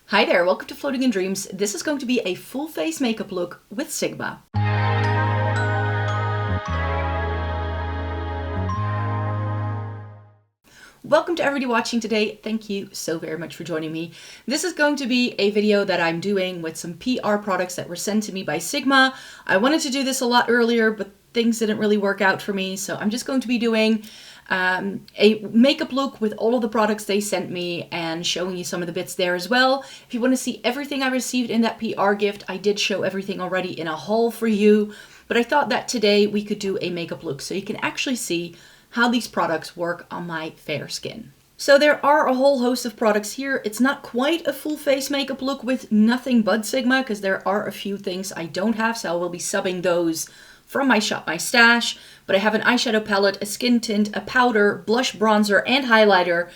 Hi there, welcome to Floating in Dreams. This is going to be a full face makeup look with Sigma. Welcome to everybody watching today. Thank you so very much for joining me. This is going to be a video that I'm doing with some PR products that were sent to me by Sigma. I wanted to do this a lot earlier, but things didn't really work out for me. So I'm just going to be doing a makeup look with all of the products they sent me and showing you some of the bits there as well. If you want to see everything I received in that PR gift, I did show everything already in a haul for you, but I thought that today we could do a makeup look so you can actually see how these products work on my fair skin. So there are a whole host of products here. It's not quite a full face makeup look with nothing but Sigma because there are a few things I don't have, so I will be subbing those from my Shop My Stash, but I have an eyeshadow palette, a skin tint, a powder, blush, bronzer, and highlighter,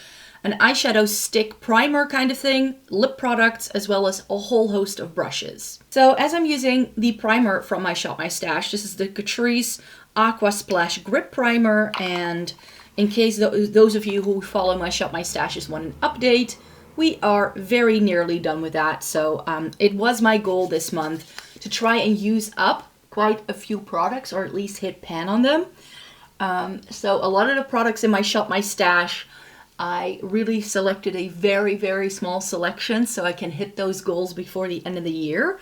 an eyeshadow stick primer kind of thing, lip products, as well as a whole host of brushes. So as I'm using the primer from my Shop My Stash, this is the Catrice Aqua Splash Grip Primer, and in case those of you who follow my Shop My Stashes want an update, we are very nearly done with that. So it was my goal this month to try and use up quite a few products, or at least hit pan on them. So a lot of the products in my Shop My Stash, I really selected a very, very small selection so I can hit those goals before the end of the year.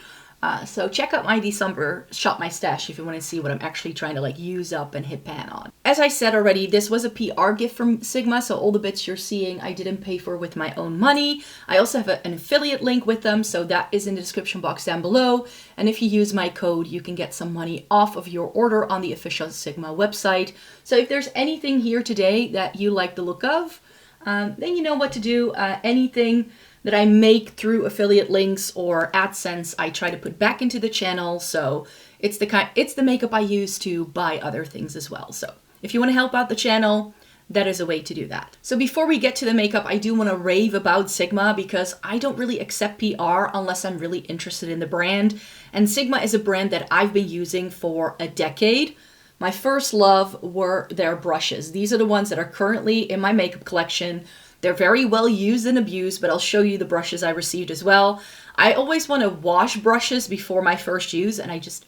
So check out my December Shop My Stash if you want to see what I'm actually trying to use up and hit pan on. As I said already, this was a PR gift from Sigma, so all the bits you're seeing I didn't pay for with my own money. I also have an affiliate link with them, so that is in the description box down below. And if you use my code, you can get some money off of your order on the official Sigma website. So if there's anything here today that you like the look of, then you know what to do. Anything that I make through affiliate links or AdSense, I try to put back into the channel. So it's the makeup I use to buy other things as well. So if you want to help out the channel, that is a way to do that. So before we get to the makeup, I do want to rave about Sigma because I don't really accept PR unless I'm really interested in the brand. And Sigma is a brand that I've been using for a decade. My first love were their brushes. These are the ones that are currently in my makeup collection. They're very well used and abused, but I'll show you the brushes I received as well. I always want to wash brushes before my first use, and I just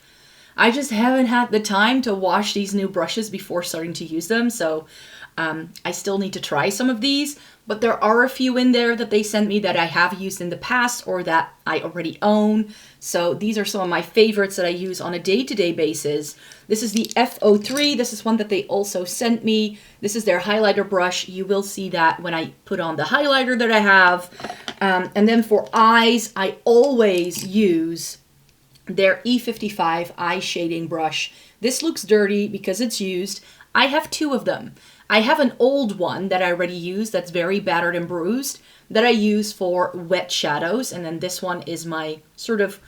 haven't had the time to wash these new brushes before starting to use them. So I still need to try some of these, but there are a few in there that they sent me that I have used in the past or that I already own. So these are some of my favorites that I use on a day-to-day basis. This is the F03. This is one that they also sent me. This is their highlighter brush. You will see that when I put on the highlighter that I have. And then for eyes, I always use their E55 eye shading brush. This looks dirty because it's used. I have two of them. I have an old one that I already used that's very battered and bruised that I use for wet shadows. And then this one is my sort of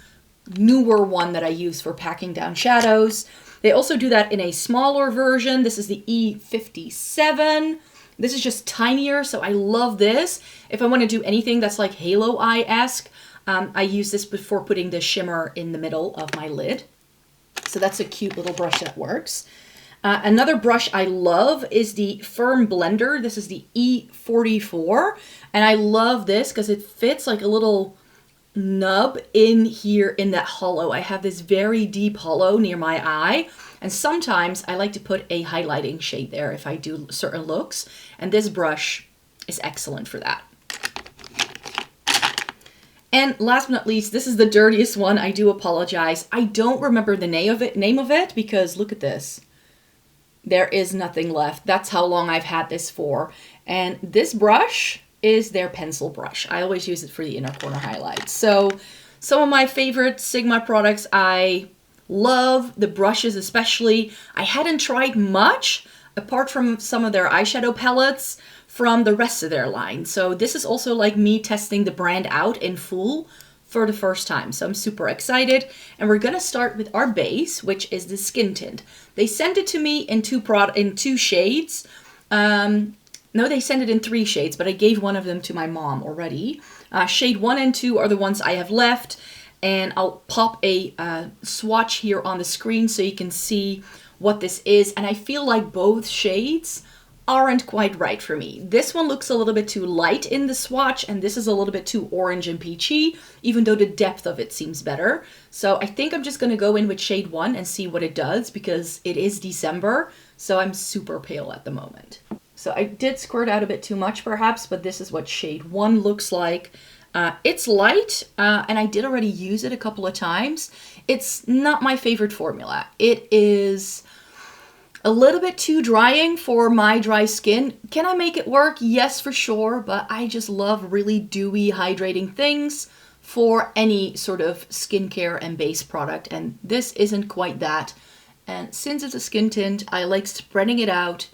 newer one that I use for packing down shadows. They also do that in a smaller version. This is the E57. This is just tinier, so I love this. If I want to do anything that's like halo eye-esque, I use this before putting the shimmer in the middle of my lid. So that's a cute little brush that works. Another brush I love is the Firm Blender. This is the E44. And I love this because it fits like a little nub in here in that hollow. I have this very deep hollow near my eye. And sometimes I like to put a highlighting shade there if I do certain looks. And this brush is excellent for that. And last but not least, this is the dirtiest one. I do apologize. I don't remember the name of it because look at this. There is nothing left. That's how long I've had this for. And this brush is their pencil brush. I always use it for the inner corner highlights. So some of my favorite Sigma products I love, the brushes especially. I hadn't tried much apart from some of their eyeshadow palettes from the rest of their line. So this is also like me testing the brand out in full for the first time. So I'm super excited. And we're gonna start with our base, which is the skin tint. They sent it to me in two shades. No, they sent it in 3 shades, but I gave one of them to my mom already. Shade 1 and 2 are the ones I have left. And I'll pop a swatch here on the screen so you can see what this is. And I feel like both shades aren't quite right for me. This one looks a little bit too light in the swatch, and this is a little bit too orange and peachy, even though the depth of it seems better. So I think I'm just gonna go in with shade 1 and see what it does, because it is December, so I'm super pale at the moment. So I did squirt out a bit too much perhaps, but this is what shade 1 looks like. It's light, and I did already use it a couple of times. It's not my favorite formula. It is a little bit too drying for my dry skin. Can I make it work? Yes, for sure, but I just love really dewy, hydrating things for any sort of skincare and base product, and this isn't quite that. And since it's a skin tint, I like spreading it out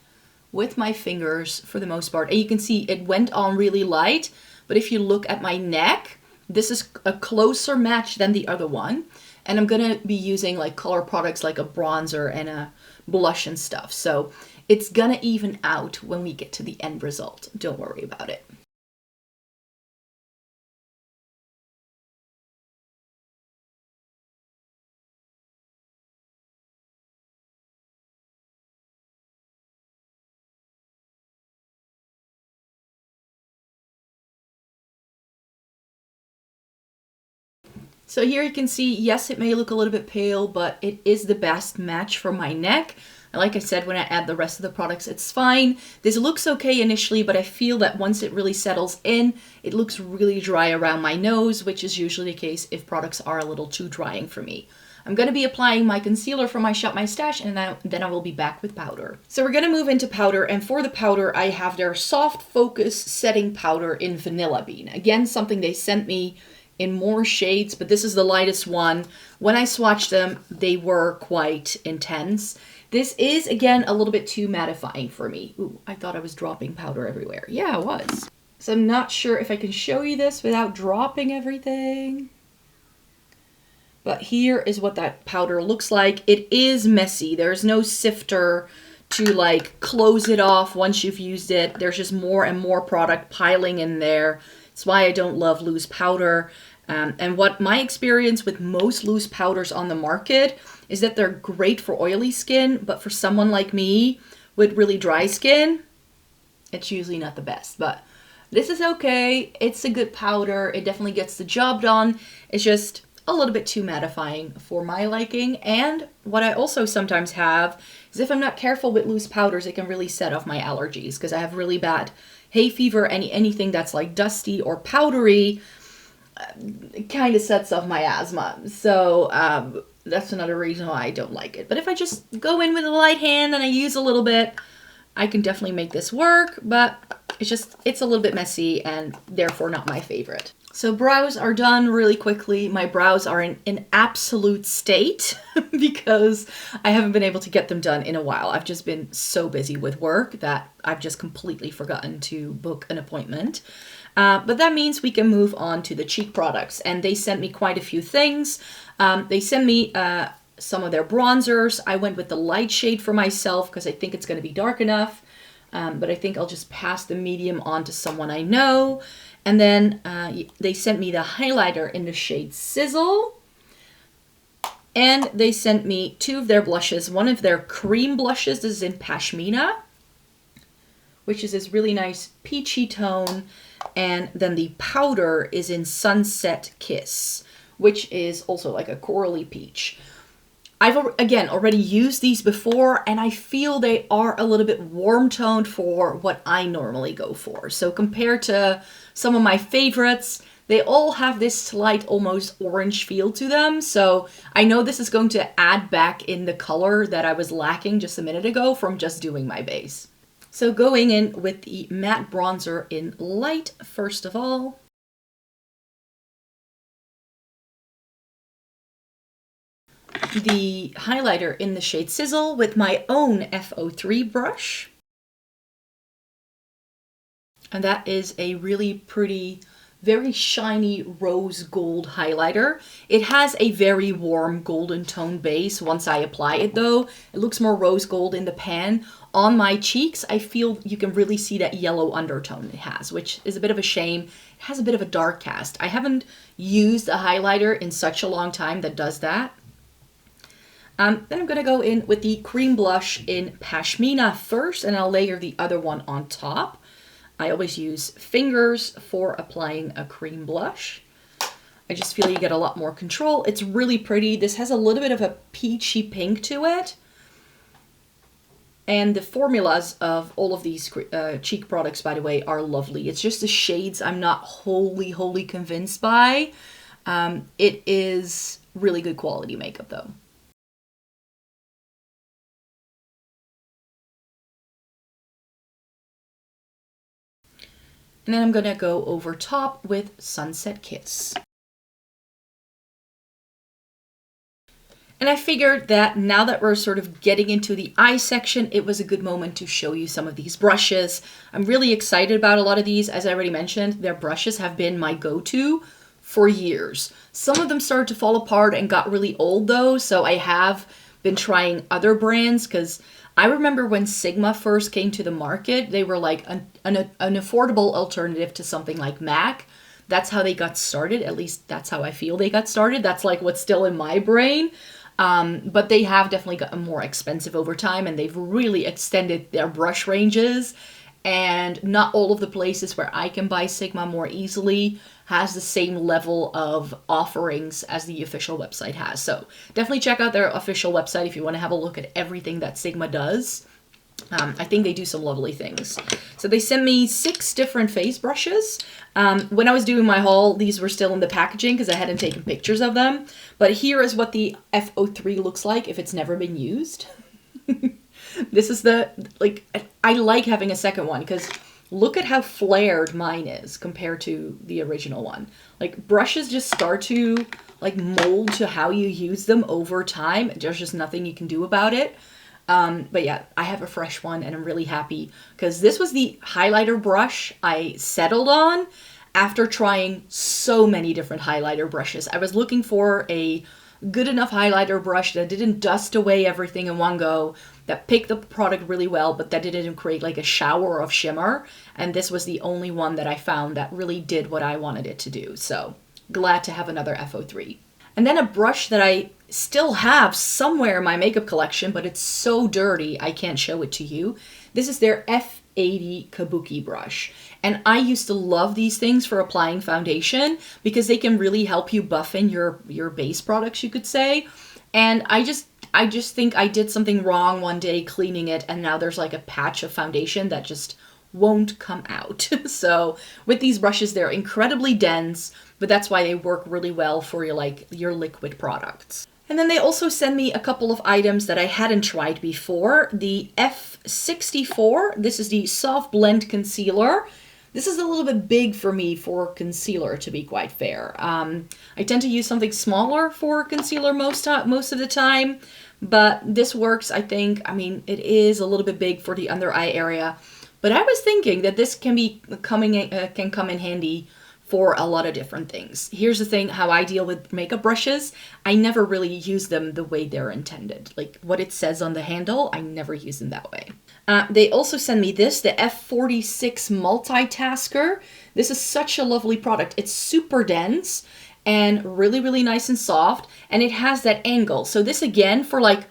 with my fingers for the most part. And you can see it went on really light, but if you look at my neck, this is a closer match than the other one. And I'm gonna be using like color products like a bronzer and a blush and stuff. So it's gonna even out when we get to the end result. Don't worry about it. So here you can see, yes, it may look a little bit pale, but it is the best match for my neck. And like I said, when I add the rest of the products, it's fine. This looks okay initially, but I feel that once it really settles in, it looks really dry around my nose, which is usually the case if products are a little too drying for me. I'm going to be applying my concealer from my Shop My Stash, and then I will be back with powder. So we're going to move into powder, and for the powder, I have their Soft Focus Setting Powder in Vanilla Bean. Again, something they sent me in more shades, but this is the lightest one. When I swatched them, they were quite intense. This is, again, a little bit too mattifying for me. Ooh, I thought I was dropping powder everywhere. Yeah, I was. So I'm not sure if I can show you this without dropping everything. But here is what that powder looks like. It is messy. There's no sifter to like close it off once you've used it. There's just more and more product piling in there. That's why I don't love loose powder. And what my experience with most loose powders on the market is that they're great for oily skin, but for someone like me with really dry skin, it's usually not the best. But this is okay. It's a good powder. It definitely gets the job done. It's just a little bit too mattifying for my liking. And what I also sometimes have is if I'm not careful with loose powders, it can really set off my allergies because I have really bad hay fever. Anything that's like dusty or powdery kind of sets off my asthma. So that's another reason why I don't like it. But if I just go in with a light hand and I use a little bit, I can definitely make this work, but it's a little bit messy and therefore not my favorite. So brows are done really quickly. My brows are in an absolute state because I haven't been able to get them done in a while. I've just been so busy with work that I've just completely forgotten to book an appointment. But that means we can move on to the cheek products, and they sent me quite a few things. They sent me some of their bronzers. I went with the light shade for myself because I think it's going to be dark enough, but I think I'll just pass the medium on to someone I know. And then they sent me the highlighter in the shade Sizzle. And they sent me two of their blushes. One of their cream blushes, this is in Pashmina, which is this really nice peachy tone. And then the powder is in Sunset Kiss, which is also like a corally peach. I've, again, already used these before, and I feel they are a little bit warm toned for what I normally go for. So compared to some of my favorites, they all have this slight almost orange feel to them. So I know this is going to add back in the color that I was lacking just a minute ago from just doing my base. So going in with the matte bronzer in Light, first of all. The highlighter in the shade Sizzle with my own F03 brush. And that is a really pretty, very shiny rose gold highlighter. It has a very warm golden tone base once I apply it though. It looks more rose gold in the pan. On my cheeks, I feel you can really see that yellow undertone it has, which is a bit of a shame. It has a bit of a dark cast. I haven't used a highlighter in such a long time that does that. Then I'm going to go in with the cream blush in Pashmina first, and I'll layer the other one on top. I always use fingers for applying a cream blush. I just feel you get a lot more control. It's really pretty. This has a little bit of a peachy pink to it. And the formulas of all of these cheek products, by the way, are lovely. It's just the shades I'm not wholly convinced by. It is really good quality makeup though. And then I'm gonna go over top with Sunset Kiss. And I figured that now that we're sort of getting into the eye section, it was a good moment to show you some of these brushes. I'm really excited about a lot of these. As I already mentioned, their brushes have been my go-to for years. Some of them started to fall apart and got really old though, so I have been trying other brands because I remember when Sigma first came to the market, they were like an affordable alternative to something like MAC. That's how they got started. At least that's how I feel they got started. That's like what's still in my brain. But they have definitely gotten more expensive over time, and they've really extended their brush ranges. And not all of the places where I can buy Sigma more easily has the same level of offerings as the official website has. So definitely check out their official website if you want to have a look at everything that Sigma does. I think they do some lovely things. So they sent me 6 different face brushes. When I was doing my haul, these were still in the packaging because I hadn't taken pictures of them. But here is what the F03 looks like if it's never been used. This is the, like, I like having a second one because look at how flared mine is compared to the original one. Like, brushes just start to, like, mold to how you use them over time. There's just nothing you can do about it. But yeah, I have a fresh one and I'm really happy because this was the highlighter brush I settled on after trying so many different highlighter brushes. I was looking for a good enough highlighter brush that didn't dust away everything in one go, that picked up the product really well, but that didn't create like a shower of shimmer. And this was the only one that I found that really did what I wanted it to do. So glad to have another F03. And then a brush that I still have somewhere in my makeup collection, but it's so dirty I can't show it to you. This is their F80 Kabuki brush. And I used to love these things for applying foundation because they can really help you buff in your base products, you could say. And I just think I did something wrong one day cleaning it, and now there's like a patch of foundation that just won't come out. So with these brushes, they're incredibly dense, but that's why they work really well for your liquid products. And then they also send me a couple of items that I hadn't tried before. The F64, this is the Soft Blend Concealer. This is a little bit big for me for concealer, to be quite fair. I tend to use something smaller for concealer most of the time, but this works, I think. I mean, it is a little bit big for the under eye area, but I was thinking that this can come in handy for a lot of different things. Here's the thing, how I deal with makeup brushes. I never really use them the way they're intended. Like what it says on the handle, I never use them that way. They also send me this, the F46 Multitasker. This is such a lovely product. It's super dense and really, really nice and soft. And it has that angle. So this again for like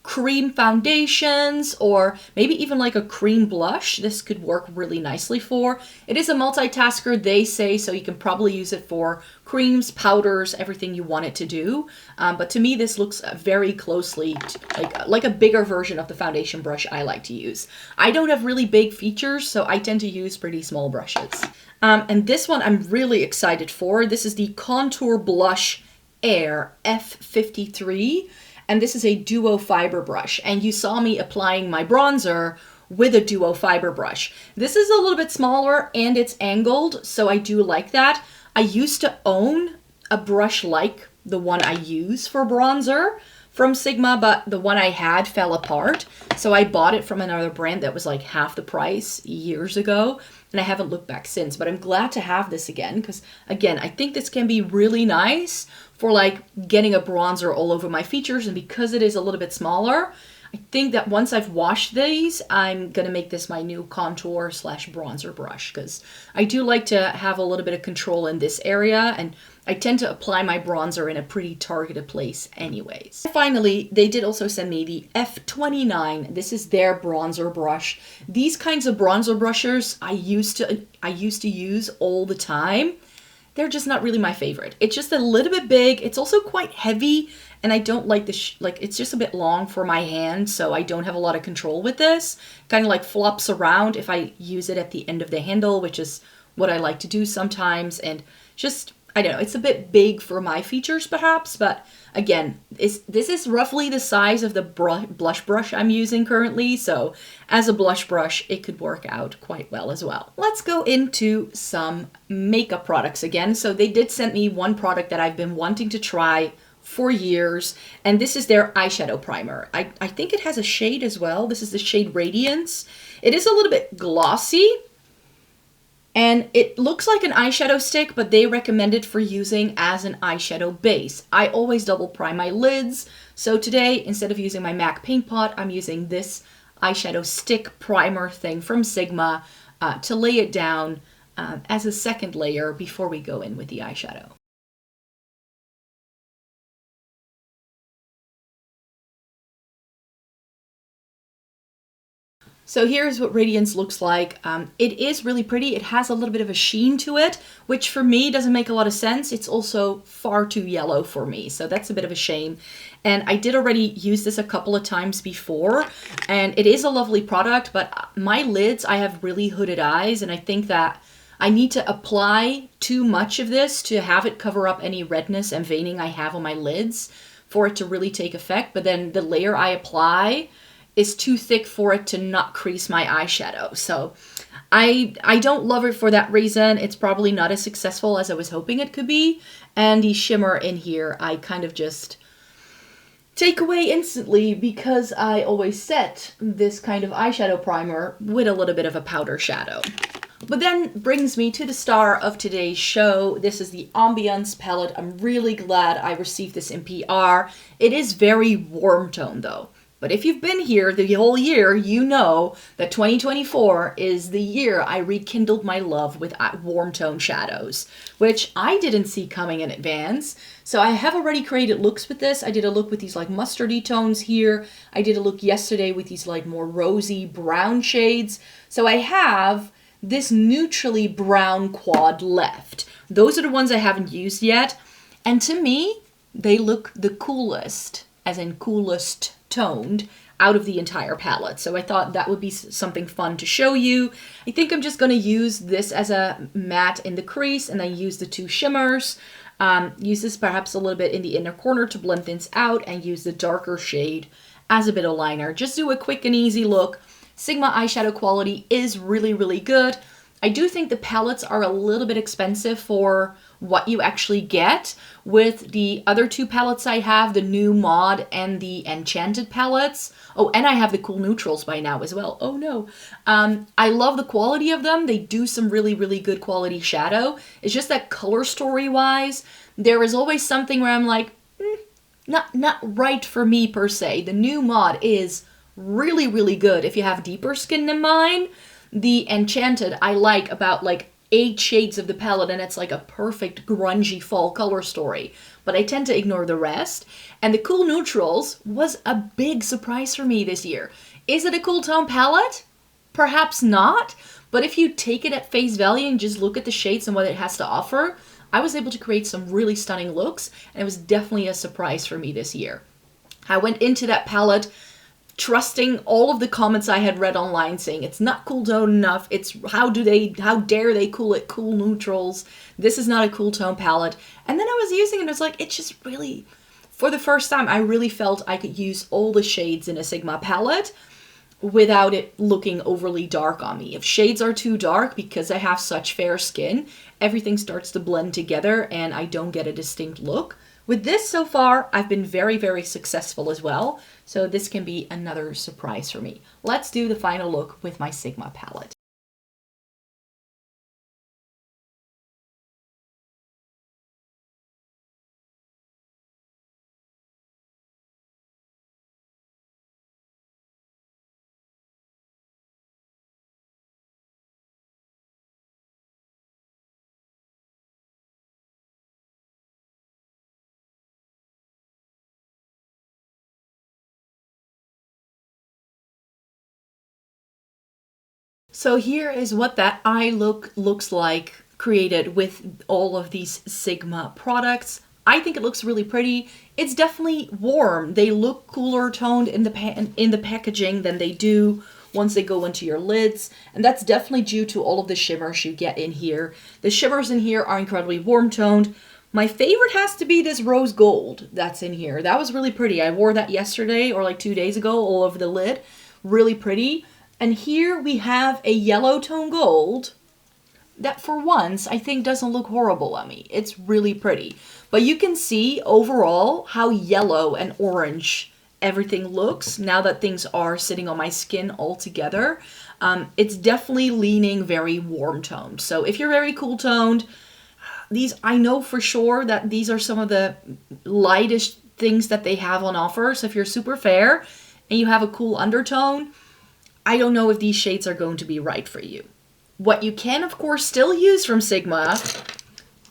cream foundations or maybe even like a cream blush, this could work really nicely for. It is a multitasker, they say, so you can probably use it for creams, powders, everything you want it to do. But to me, this looks very closely to, like a bigger version of the foundation brush I like to use. I don't have really big features, so I tend to use pretty small brushes. And this one I'm really excited for. This is the Contour Blush Air F53. And this is a duo fiber brush. And you saw me applying my bronzer with a duo fiber brush. This is a little bit smaller and it's angled, so I do like that. I used to own a brush like the one I use for bronzer from Sigma, but the one I had fell apart. So I bought it from another brand that was like half the price years ago, and I haven't looked back since. But I'm glad to have this again because, again, I think this can be really nice for like getting a bronzer all over my features, and because it is a little bit smaller, I think that once I've washed these, I'm going to make this my new contour slash bronzer brush because I do like to have a little bit of control in this area, and I tend to apply my bronzer in a pretty targeted place anyways. Finally, they did also send me the F29. This is their bronzer brush. These kinds of bronzer brushes I used to use all the time. They're just not really my favorite. It's just a little bit big. It's also quite heavy, and I don't like the like it's just a bit long for my hand, so I don't have a lot of control with this. Kind of like flops around if I use it at the end of the handle, which is what I like to do sometimes, and just I don't know, it's a bit big for my features perhaps, but again, this is roughly the size of the blush brush I'm using currently, so as a blush brush, it could work out quite well as well. Let's go into some makeup products again. So they did send me one product that I've been wanting to try for years, and this is their eyeshadow primer. I think it has a shade as well. This is the shade Radiance. It is a little bit glossy, and it looks like an eyeshadow stick, but they recommend it for using as an eyeshadow base. I always double prime my lids, so today, instead of using my MAC Paint Pot, I'm using this eyeshadow stick primer thing from Sigma to lay it down as a second layer before we go in with the eyeshadow. So here's what Radiance looks like. It is really pretty. It has a little bit of a sheen to it, which for me doesn't make a lot of sense. It's also far too yellow for me, so that's a bit of a shame. And I did already use this a couple of times before, and it is a lovely product, but my lids, I have really hooded eyes, and I think that I need to apply too much of this to have it cover up any redness and veining I have on my lids for it to really take effect. But then the layer I apply is too thick for it to not crease my eyeshadow. So I don't love it for that reason. It's probably not as successful as I was hoping it could be. And the shimmer in here, I kind of just take away instantly because I always set this kind of eyeshadow primer with a little bit of a powder shadow. But then brings me to the star of today's show. This is the Ambiance palette. I'm really glad I received this in PR. It is very warm tone though. But if you've been here the whole year, you know that 2024 is the year I rekindled my love with warm tone shadows, which I didn't see coming in advance. So I have already created looks with this. I did a look with these like mustardy tones here. I did a look yesterday with these like more rosy brown shades. So I have this neutrally brown quad left. Those are the ones I haven't used yet. And to me, they look the coolest, as in coolest toned out of the entire palette. So I thought that would be something fun to show you. I think I'm just going to use this as a matte in the crease, and then use the two shimmers. Use this perhaps a little bit in the inner corner to blend things out, and use the darker shade as a bit of liner. Just do a quick and easy look. Sigma eyeshadow quality is really, really good. I do think the palettes are a little bit expensive for what you actually get. With the other two palettes I have, the new Mod and the Enchanted palettes. Oh, and I have the Cool Neutrals by now as well. Oh no. I love the quality of them. They do some really, really good quality shadow. It's just that color story wise, there is always something where I'm like, not right for me per se. The new Mod is really, really good if you have deeper skin than mine. The Enchanted I like about like 8 shades of the palette, and it's like a perfect grungy fall color story. But I tend to ignore the rest. And the Cool Neutrals was a big surprise for me this year. Is it a cool tone palette? Perhaps not. But if you take it at face value and just look at the shades and what it has to offer, I was able to create some really stunning looks. And it was definitely a surprise for me this year. I went into that palette trusting all of the comments I had read online saying it's not cool tone enough, it's how dare they call it cool neutrals, this is not a cool tone palette. And then I was using it and I was like, it's just really, for the first time, I really felt I could use all the shades in a Sigma palette without it looking overly dark on me. If shades are too dark, because I have such fair skin, everything starts to blend together and I don't get a distinct look. With this so far, I've been very, very successful as well. So this can be another surprise for me. Let's do the final look with my Sigma palette. So here is what that eye look looks like created with all of these Sigma products. I think it looks really pretty. It's definitely warm. They look cooler toned in the packaging than they do once they go into your lids, and that's definitely due to all of the shimmers you get in here. The shimmers in here are incredibly warm toned. My favorite has to be this rose gold that's in here. That was really pretty. I wore that yesterday or like 2 days ago all over the lid. Really pretty. And here we have a yellow tone gold that for once I think doesn't look horrible on me. It's really pretty. But you can see overall how yellow and orange everything looks now that things are sitting on my skin all together. It's definitely leaning very warm toned. So if you're very cool toned, these, I know for sure that these are some of the lightest things that they have on offer. So if you're super fair and you have a cool undertone, I don't know if these shades are going to be right for you. What you can, of course, still use from Sigma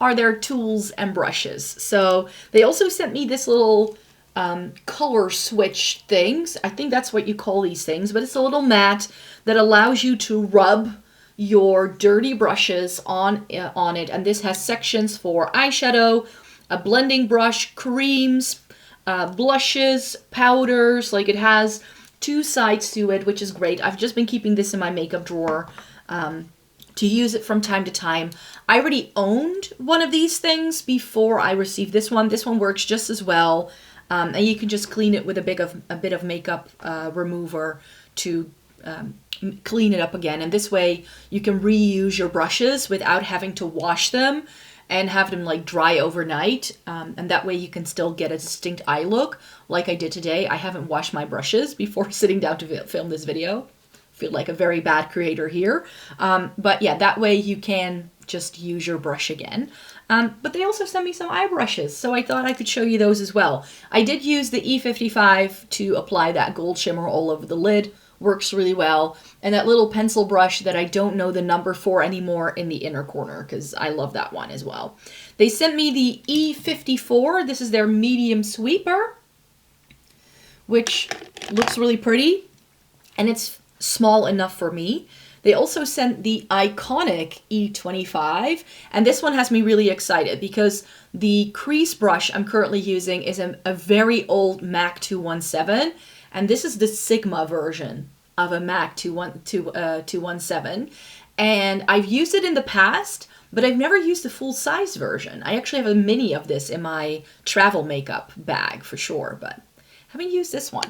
are their tools and brushes. So they also sent me this little color switch things. I think that's what you call these things, but it's a little mat that allows you to rub your dirty brushes on it. And this has sections for eyeshadow, a blending brush, creams, blushes, powders. Like, it has 2 sides to it, which is great. I've just been keeping this in my makeup drawer to use it from time to time. I already owned one of these things before I received this one. This one works just as well. And you can just clean it with a bit of makeup remover to clean it up again. And this way you can reuse your brushes without having to wash them and have them like dry overnight. And that way you can still get a distinct eye look like I did today. I haven't washed my brushes before sitting down to film this video. Feel like a very bad creator here. But yeah, that way you can just use your brush again. But they also sent me some eye brushes, so I thought I could show you those as well. I did use the E55 to apply that gold shimmer all over the lid. Works really well. And that little pencil brush that I don't know the number for anymore in the inner corner, because I love that one as well. They sent me the E54. This is their medium sweeper, which looks really pretty. And it's small enough for me. They also sent the iconic E25, and this one has me really excited because the crease brush I'm currently using is a very old MAC 217, and this is the Sigma version of a MAC 217, and I've used it in the past, but I've never used the full-size version. I actually have a mini of this in my travel makeup bag for sure, but haven't used this one.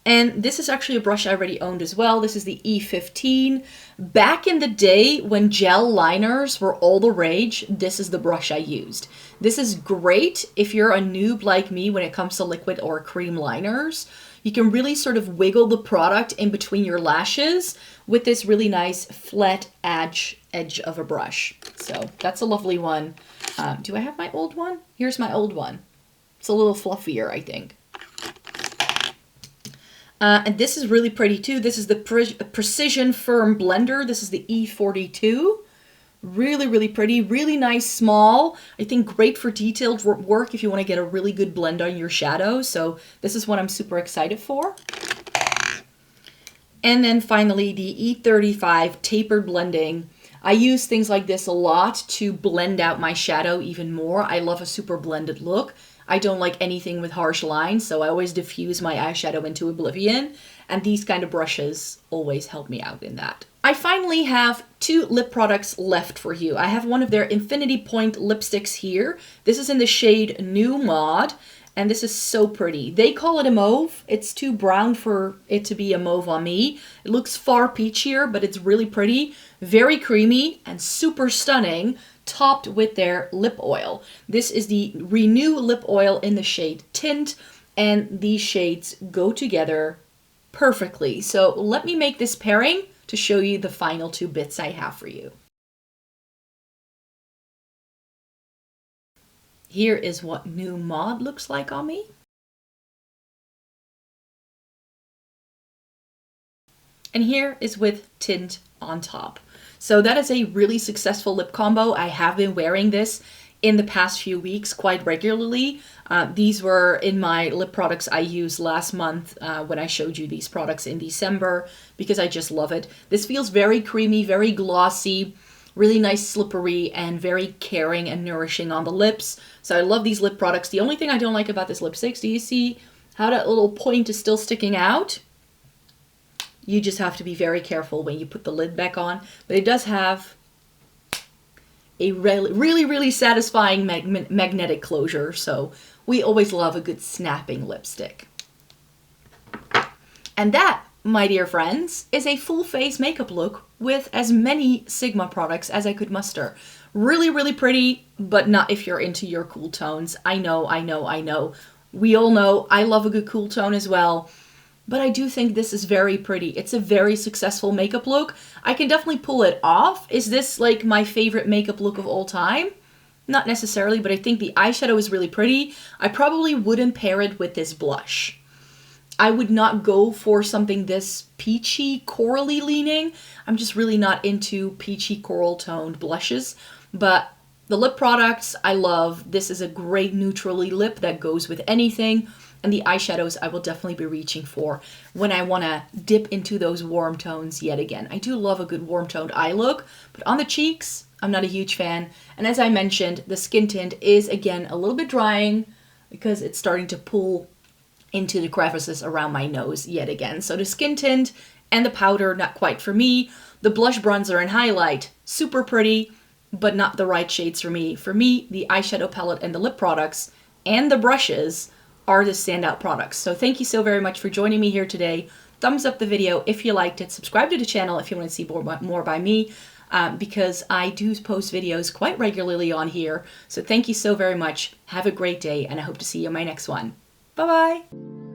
And this is actually a brush I already owned as well. This is the E15. Back in the day when gel liners were all the rage, this is the brush I used. This is great if you're a noob like me when it comes to liquid or cream liners. You can really sort of wiggle the product in between your lashes with this really nice flat edge of a brush. So that's a lovely one. Do I have my old one? Here's my old one. It's a little fluffier, I think. And this is really pretty too. This is the Precision Firm Blender. This is the E42. Really, really pretty. Really nice, small. I think great for detailed work if you want to get a really good blend on your shadow. So this is what I'm super excited for. And then finally, the E35 Tapered Blending. I use things like this a lot to blend out my shadow even more. I love a super blended look. I don't like anything with harsh lines, so I always diffuse my eyeshadow into oblivion, and these kind of brushes always help me out in that. I finally have 2 lip products left for you. I have one of their Infinity Point lipsticks here. This is in the shade New Mod, and this is so pretty. They call it a mauve. It's too brown for it to be a mauve on me. It looks far peachier, but it's really pretty, very creamy, and super stunning, topped with their lip oil. This is the Renew lip oil in the shade Tint, and these shades go together perfectly. So let me make this pairing to show you the final 2 bits I have for you. Here is what New Mod looks like on me. And here is with Tint on top. So that is a really successful lip combo. I have been wearing this in the past few weeks quite regularly. These were in my lip products I used last month when I showed you these products in December, because I just love it. This feels very creamy, very glossy, really nice slippery, and very caring and nourishing on the lips. So I love these lip products. The only thing I don't like about this lipstick, do you see how that little point is still sticking out? You just have to be very careful when you put the lid back on. But it does have a really satisfying magnetic closure, so we always love a good snapping lipstick. And that, my dear friends, is a full face makeup look with as many Sigma products as I could muster. Really pretty, but not if you're into your cool tones. I know. We all know I love a good cool tone as well. But I do think this is very pretty. It's a very successful makeup look. I can definitely pull it off. Is this like my favorite makeup look of all time? Not necessarily, but I think the eyeshadow is really pretty. I probably wouldn't pair it with this blush. I would not go for something this peachy, corally leaning. I'm just really not into peachy coral toned blushes. But the lip products I love. This is a great neutrally lip that goes with anything. And the eyeshadows I will definitely be reaching for when I want to dip into those warm tones yet again. I do love a good warm toned eye look, but on the cheeks, I'm not a huge fan. And as I mentioned, the skin tint is again a little bit drying because it's starting to pull into the crevices around my nose yet again. So the skin tint and the powder, not quite for me. The blush, bronzer, and highlight, super pretty, but not the right shades for me. For me, the eyeshadow palette and the lip products and the brushes are the standout products. So thank you so very much for joining me here today. Thumbs up the video if you liked it. Subscribe to the channel if you want to see more by me, because I do post videos quite regularly on here. So thank you so very much. Have a great day, and I hope to see you in my next one. Bye-bye.